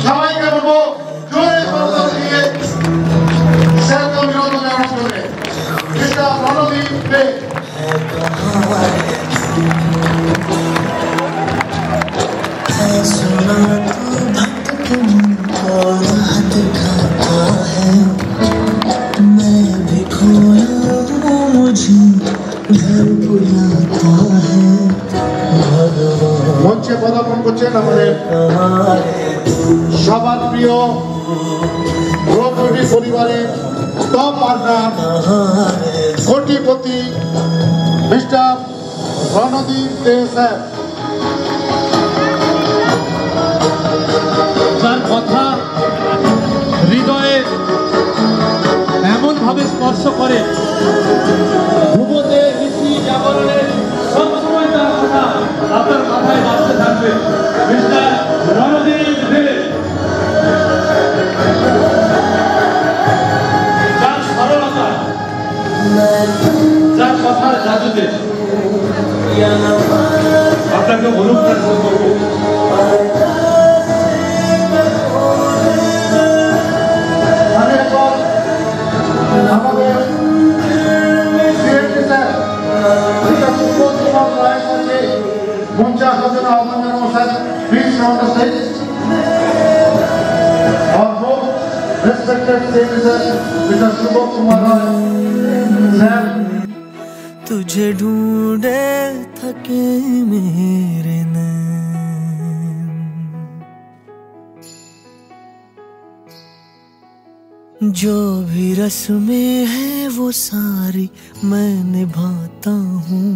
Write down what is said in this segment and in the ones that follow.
সবাইকে বলবো জোরে করতালি দিয়ে স্যারকে অভিনন্দন জানানোর জন্য। এটা রণদীপ দে। মঞ্চে পদার্পণ করছেন আমাদের সবার প্রিয় রোগী পরিবারের টপ পার্টনার কোটিপতি মিস্টার রণদীপ দে স্যার। তার কথা হৃদয়ে এমন ভাবে স্পর্শ করে, ভুবতে ঋষি জাগরণের সবসময় তার কথা আপনার মাথায় বাজতে থাকবে। মিস্টার রণদীপ দে, যার সরলতা, যার কথার জাদুতে আপনাকে অনুপ্রাণিত করবো। तुझे ढूंढे थके मेरे नैन, जो भी रस्में है वो सारी मैं निभाता हूँ।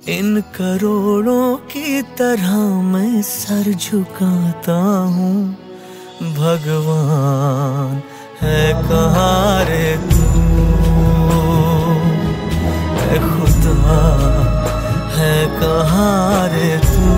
इन करोड़ों की तरह मैं सर झुकाता हूँ। भगवान है कहाँ रे तू, है खुदा है कहाँ रे तू।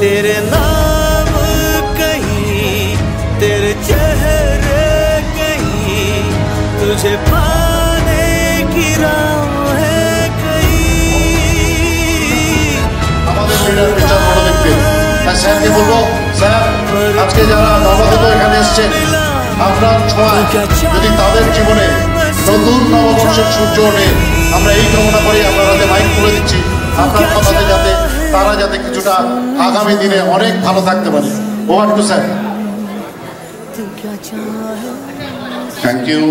तेरे नाम कहीं, तेरे चेहरे कहीं, तुझे पाने की राह है कहीं। স্যারকে বলবো, স্যার আজকে যারা নবগত এখানে এসছেন, আপনার ছোঁয়ায় যদি তাদের জীবনে নতুন নববর্ষের সূর্য ওঠে, আমরা এই কামনা করি। আপনার হাতে মাইক তুলে দিচ্ছি, আপনার কথাতে যাতে তারা যাতে কিছুটা আগামী দিনে অনেক ভালো থাকতে পারে। Over to sir. Thank you.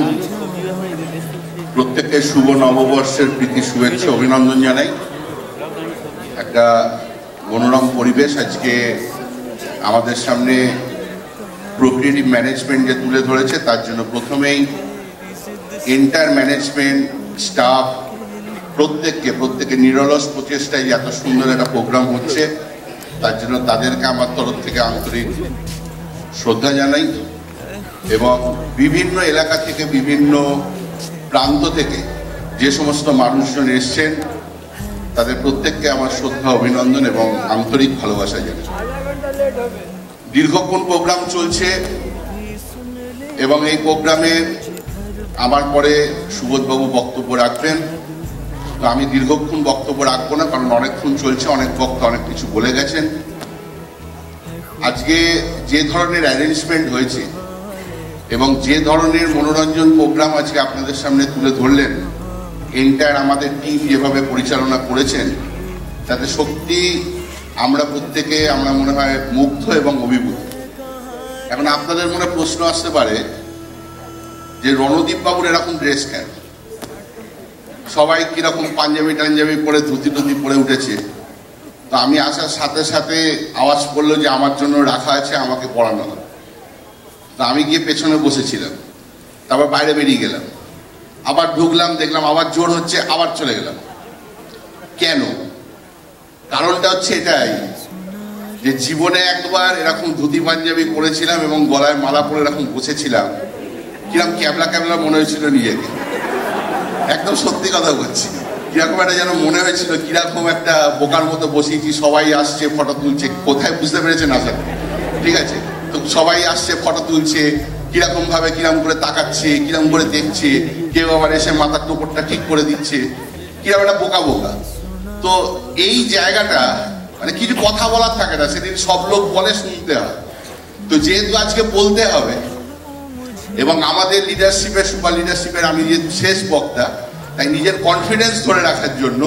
প্রত্যেককে শুভ নববর্ষের প্রীতি শুভেচ্ছা অভিনন্দন জানাই। একটা মনোরম পরিবেশ আজকে আমাদের সামনে প্রক্রিয়েটিভ ম্যানেজমেন্ট যে তুলে ধরেছে, তার জন্য প্রথমেই এন্টায়ার ম্যানেজমেন্ট স্টাফ প্রত্যেকে নিরলস প্রচেষ্টায় এত সুন্দর একটা প্রোগ্রাম হচ্ছে, তার জন্য তাদেরকে আমার তরফ থেকে আন্তরিক শ্রদ্ধা জানাই। এবং বিভিন্ন এলাকা থেকে বিভিন্ন প্রান্ত থেকে যে সমস্ত মানুষজন এসছেন, তাদের প্রত্যেককে আমার শ্রদ্ধা অভিনন্দন এবং আন্তরিক ভালোবাসা জানাই। দীর্ঘক্ষণ প্রোগ্রাম চলছে এবং এই প্রোগ্রামে আমার পরে সুবোধবাবু বক্তব্য রাখবেন। তো আমি দীর্ঘক্ষণ বক্তব্য রাখবো না, কারণ অনেকক্ষণ চলছে, অনেক বক্তা অনেক কিছু বলে গেছেন। আজকে যে ধরনের অ্যারেঞ্জমেন্ট হয়েছে এবং যে ধরনের মনোরঞ্জন প্রোগ্রাম আজকে আপনাদের সামনে তুলে ধরলেন, এন্টায়ার আমাদের টিম যেভাবে পরিচালনা করেছেন, তাতে সত্যি আমরা প্রত্যেকে আমরা মনে হয় মুগ্ধ এবং অভিভূত। এখন আপনাদের মনে প্রশ্ন আসতে পারে যে রণদীপ বাবুর এরকম ড্রেস কেন, সবাই কিরকম পাঞ্জাবি টাঞ্জাবি পরে ধুতি টুতি পরে উঠেছে। তো আমি আসার সাথে সাথে আওয়াজ পড়লো যে আমার জন্য রাখা আছে, আমাকে পড়ানো হবে। তো আমি গিয়ে পেছনে বসেছিলাম, তারপর বাইরে বেরিয়ে গেলাম, আবার ঢুকলাম, দেখলাম আবার জোর হচ্ছে, আবার চলে গেলাম। কেন? কারণটা হচ্ছে এটাই যে জীবনে একবার এরকম ধুতি পাঞ্জাবি পরেছিলাম এবং গলায় মালা পরে এরকম বসেছিলাম, কিরকম ক্যাবলা ক্যাবলা মনে হয়েছিল নিজেকে। একদম সত্যি কথা বলছি, কিরকম একটা যেন মনে হয়েছিল কিরকম একটা বোকার মতো বসেছি, সবাই আসছে ফটো তুলছে, কোথায় বুঝতে পেরেছেন আশা করি, ঠিক আছে? তো সবাই আসছে ফটো তুলছে, কিরকম ভাবে কিরকম করে তাকাচ্ছে, কিরকম করে দেখছে, কেউ আবার এসে মাথার টোপরটা ঠিক করে দিচ্ছে, কিরকম একটা বোকা বোকা। তো এই জায়গাটা মানে কিছু কথা বলার থাকে না, সেদিন সব লোক বলে শুনতে হয়। তো যেহেতু আজকে বলতে হবে এবং আমাদের লিডারশিপের সুপার লিডারশিপের আমি যেহেতু শেষ বক্তা, তাই নিজের কনফিডেন্স ধরে রাখার জন্য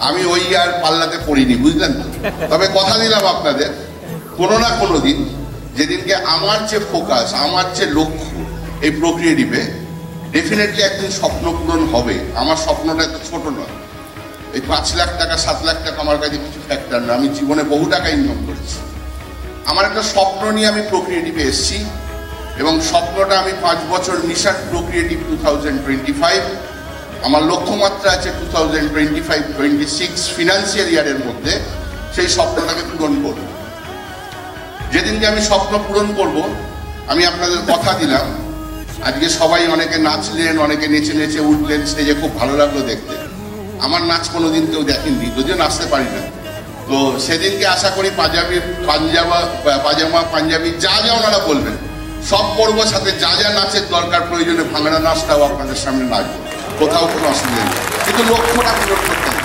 আমি ওই আর পাল্লাতে পড়িনি, বুঝলেন তো? তবে কথা দিলাম আপনাদের, কোনো না কোনো দিন যেদিনকে আমার যে ফোকাস, আমার যে লক্ষ্য এই প্রক্রিয়েটিভে, ডেফিনেটলি একদিন স্বপ্ন পূরণ হবে। আমার স্বপ্নটা এত ছোট নয়, এই 5 লাখ টাকা 7 লাখ টাকা আমার কাছে কিছু ফ্যাক্টর না। আমি জীবনে বহু টাকা ইনকাম করেছি। আমার একটা স্বপ্ন নিয়ে আমি প্রক্রিয়েটিভে এসেছি এবং স্বপ্নটা আমি 5 বছর মিশন প্রক্রিয়েটিভ 2025, আমার লক্ষ্যমাত্রা আছে 2025-26 ফিনান্সিয়াল ইয়ারের মধ্যে সেই স্বপ্নটাকে পূরণ করব। যেদিনকে আমি স্বপ্ন পূরণ করব, আমি আপনাদের কথা দিলাম, আজকে সবাই অনেকে নাচলেন, অনেকে নেচে নেচে উঠলেন স্টেজে, খুব ভালো লাগলো দেখতে। আমার নাচ কোনোদিন কেউ দেখেননি, যদিও নাচতে পারি না। তো সেদিনকে আশা করি পাজামা পাঞ্জাবি যা যা ওনারা বলবেন সব পড়বো, সাথে যা যা নাচের দরকার প্রয়োজনে ভাঙড়া নাচটাও আপনাদের সামনে নাচবো, কোথাও কোনো অসুবিধা নেই। কিন্তু লক্ষ্যটা পূরণ করতে হবে।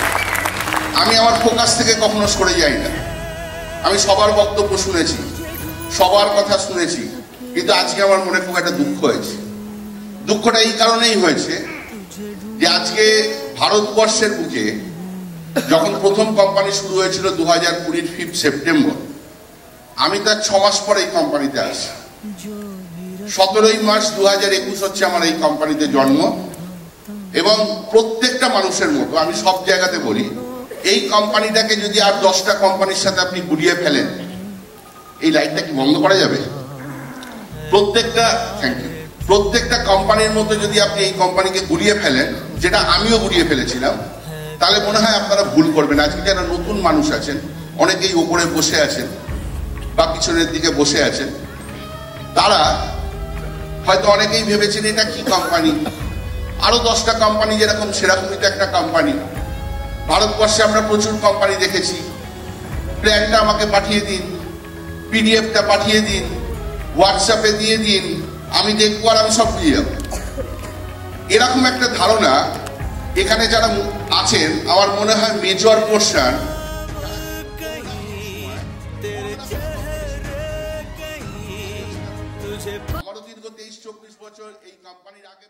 আমি আমার ফোকাস থেকে কখনো সরে যাই না। আমি সবার বক্তব্য শুনেছি, সবার কথা শুনেছি, কিন্তু আজকে আমার মনে খুব একটা দুঃখ হয়েছে। দুঃখটা এই কারণেই হয়েছে যে আজকে ভারতবর্ষের বুকে যখন প্রথম কোম্পানি শুরু হয়েছিল 2020 5 সেপ্টেম্বর, আমি তার 6 মাস পরে এই কোম্পানিতে আসি। 17ই মার্চ 2021 হচ্ছে আমার এই কোম্পানিতে জন্ম। এবং প্রত্যেকটা মানুষের মতো আমি সব জায়গাতে বলি, এই কোম্পানিটাকে যদি আর 10টা কোম্পানির সাথে আপনি গুলিয়ে ফেলেন, এই লাইটটা কি বন্ধ করা যাবে? প্রত্যেকটা কোম্পানির মতো যদি আপনি এই কোম্পানিকে গুলিয়ে ফেলেন, যেটা আমিও গুলিয়ে ফেলেছিলাম, তাহলে মনে হয় আপনারা ভুল করবেন। আজকে যারা নতুন মানুষ আছেন, অনেকেই ওপরে বসে আছেন বা পিছনের দিকে বসে আছেন, তারা হয়তো অনেকেই ভেবেছেন এটা কি কোম্পানি, আরো 10টা কোম্পানি যেরকম সেরকমই তো একটা কোম্পানি। ভারতবর্ষে আমরা প্রচুর কোম্পানি দেখেছি। প্ল্যানটা আমাকে পাঠিয়ে দিন, পিডিএফটা পাঠিয়ে দিন, হোয়াটসঅ্যাপে দিয়ে দিন, আমি দেখবো আর আমি সব দিয়ে যাবো। এরকম একটা ধারণা এখানে যারা আছেন, আমার মনে হয় মেজর পোর্শন আমারও দীর্ঘ 23-24 বছর এই কোম্পানির আগে